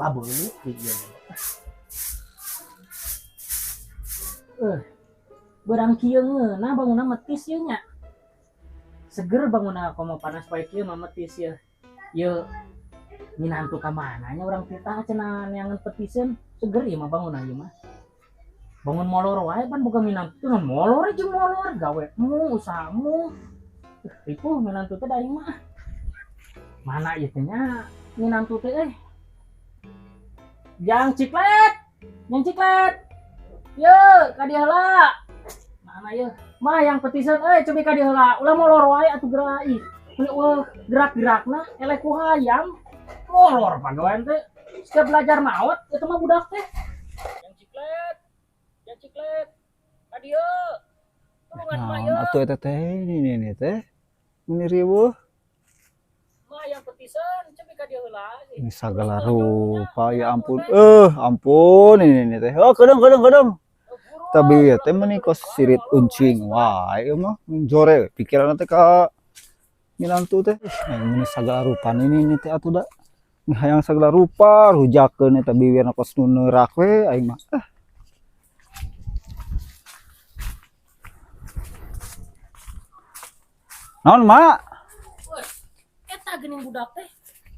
pabeuli ieu. Berang kieu ngeunah bangunna metis ieu nya. Seger bangunna komo panas poe kieu mah metis ieu. Ieu minantu ka mana nya urang titah cenah neangan petiseun seger ieu mah bangunna ieu mah. Bangun molor wae pan boga minantu non molor jeung molor gawemu usahamu. Ripuh minantu teh da aing mah. Mana ieu teh nya minantu teh Jang Ciklet. Jang Ciklet. Ye, ka dieu heula. Mana ieu? Mah yang petiseun cobi ka dieu heula. Ulah molor wae atuh gerak ih. Gerak-gerakna eleh ku hayam. Molor pagawean teh. Setiap belajar maot eta mah budak teh. Jang Ciklet. Jang Ciklet. Ka dieu. Tulungan mah ieu. Atuh eta teh ini teh. Ini riweuh. Mah yang petiseun cobi ka dieu heula. Ini sagala rupa ya ampun. Ampun ini teh. Oh, kedeng. Tapi ya teh meuni kos sirit uncing wae mah jore pikiran teh ka minantu teh. Ini sagala rupa ini teh atuh da. Ini hayang sagala rupa rujakeun eta biwirna kos nu neurak we aing mah. Naon mak? Eta geuning budak teh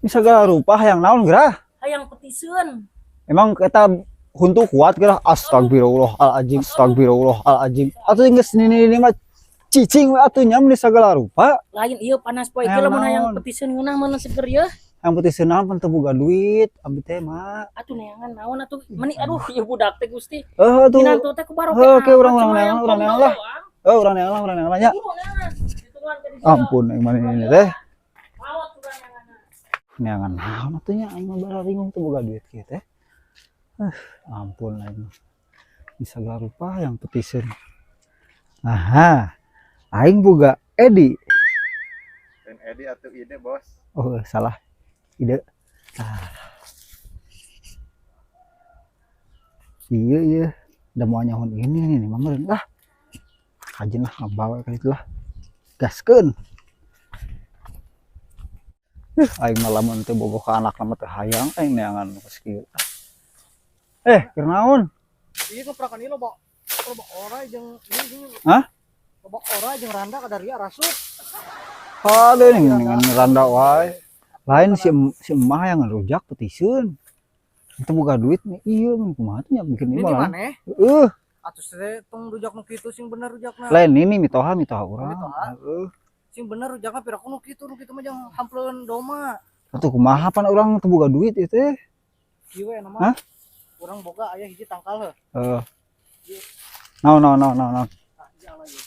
Ini sagala rupa hayang naon gerah? hayang petiseun. Emang eta huntu kuat gerah? Astagfirullahaladzim. Atuh geus ini mah cicing we atuh nya meni sagala rupa. Lain ieu panas poe ieu lamun hayang petiseun ngeunah mana seger ieu. Yang petiseun naon pan teu boga duit abdi teh mah. Atuh neangan naon atuh meni aduh ieu budak teh Gusti. Atuh. Minantu teh ku barokah. Oke urang neangan lah. Urang neangan nya. Ampun aing mah ini teh. Neangan naon atuh nya aing mah bararingung teu boga duit kieu teh. Ampun aing. Bisa segala rupa yang petiseun. Aha. Aing boga Edi. Dan Edi atau ide bos? Oh salah. Ide. Iya. Udah mau nyahun ini nih mama lah. Kajin lah ngabawa kali itu lah. Gaskeun. Aing malah teu bogoh ka anak nama teh hayang aing neangan geus kieu. Keur naon? Ieu keprakan ieu loba ora jeung ini. Hah? Loba ora jeung randa ka dari rasuk. Aduh dengan randa wae. Lain si emah yang ngerujak petiseun. Itu boga duit nih. Iya mun kumaha teh nya bikin Ini ieu mah. maneh? Heeh. Atuh teh tong rujak nu kitu sing bener rujakna. Lain ini mitoha urang. Heeh. Sing bener rujakna piraku nu kitu mah jeung hampleun doma. Atuh kumaha pan urang teu boga duit ieu teh? Kieu we nama. Hah? Urang boga aya hiji tangkal heuh. Heeh. Naon. Tah, jang lagi.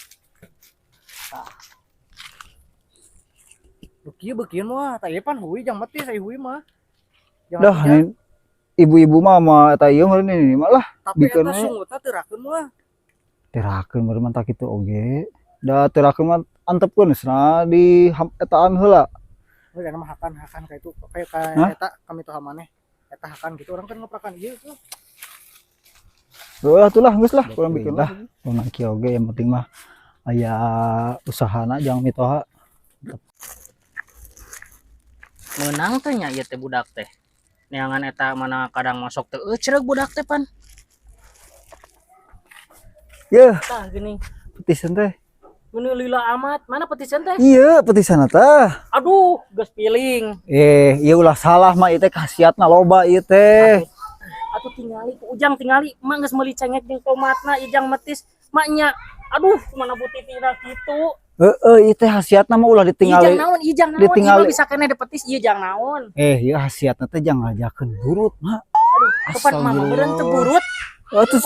Tah. Kieu beukeun mah, tah ieu pan huwi jang mati saya huwi mah. Dah ini ibu-ibu mah eta ieu meureun ini mah lah. Tapi Bikin eta we. sungutna terakeun mah. Terakeun meureun mah tak kitu oge. Da terakeun mah antepkeun cenah di etaan heula. Oh, ya mah hakan ka itu kayak eta kami tuh maneh. Eta hakan gitu orang kan ngeprakan ieu tuh. Heuh atuh lah geus lah urang bikin lah. Urang kieu oge yang penting mah aya usahana jang mitoha. Meunang teh nya ieu teh budak teh. Neangan eta mana kadang masuk teh ceureuh budak teh pan. Yeuh, Tah geuning. petiseun teh. Mun lila amat, mana petiseun teh? Ieu petisan tah. Aduh, geus piling. Ieu ulah salah mah ieu teh khasiatna loba ieu teh. Atuh tingali ku ujang tingali, mak geus meuli cengek jeung tomatna ijang metis. Maknya, aduh mana butitina kitu. Ieu teh khasiatna mah ulah ditingali. Ijang naon, ditingali. ieu bisa kena dipetis ieu jang naon. Ieu khasiatna teh jangan ngajakeun burut mah. Aduh, tepan mama beureun teu burut. Atuh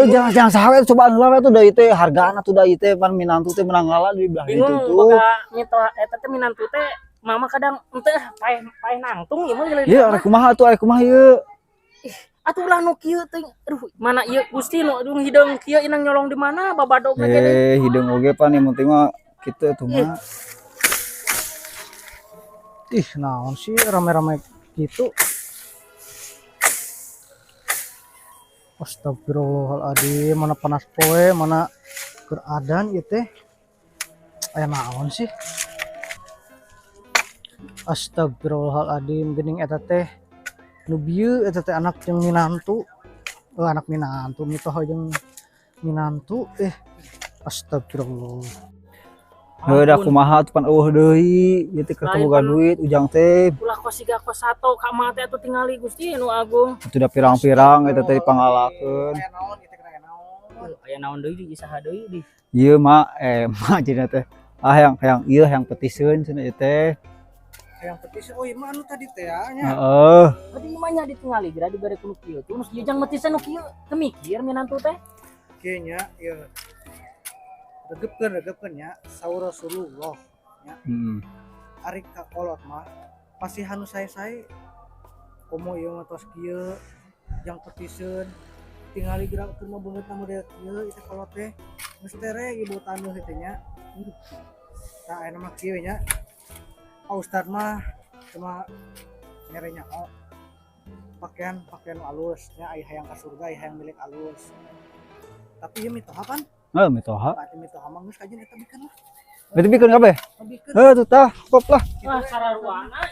jangan sawe cobaan heula we tuh da ieu teh hargana tuh da ieu teh pan minantu teh menang ngalah di belah itu Bingung tuh. boga nyito eta teh minantu teh mama kadang henteu paeh nangtung ieu mah Ieu arek kumaha ieu? Atuh ulah nu kieu teh. Aduh, mana ieu Gusti nu hideung kieu inang nyolong di mana babadog gede. Hideung oge pan yang penting mah kitu tuh mah. Ih, naon sih rame-rame gitu. Astagfirullahaladzim, mana panas poe, mana keadaan ieu teh. Aya naon sih? Astagfirullahaladzim, geuning eta teh nu bieu eta teh anak jeung minantu. Anak minantu mitoh jeung minantu astagfirullah. Heuh kumaha tuh pan eueuh deui, ieu teh keur boga duit ujang teh. Ulah kos siga kos sato ka mah teh atuh tingali Gusti nu agung. Itu udah pirang-pirang eta teh dipangalakeun. Aya naon kita kena aya naon. Aya naon deui di isaha deui di. Ieu mah mah cenah teh. Hayang ieu hayang petiseun cenah ieu teh. Yang petis oh ieu mah anu tadi teh nya. Heeh. Tadi mah nya ditingali geura dibere ku kieu tuh. Geus jeung metisan nu kieu teu mikir minantu teh. Kieu nya ieu. Regepkeun nya saur Rasulullah nya. Ari kakolot mah pasti hanu sae-sae komo ieu mah tos kieu yang petiseun tingali gerak keur mah beungeut na model kieu itu kolot teh geus tere ibu taneuh teh nya. Tah aya mah kieu nya. Ustad mah cuma merenya pakaian alus nya aya hayang ka surga aya hayang milik alus. Tapi ieu mitoha pan? Mitoha. Pak mitoha mah geus kajian eta bikeun lah. Berarti bikin kabeh? Bikeun. Tuh tah, kop lah. Wah sararuana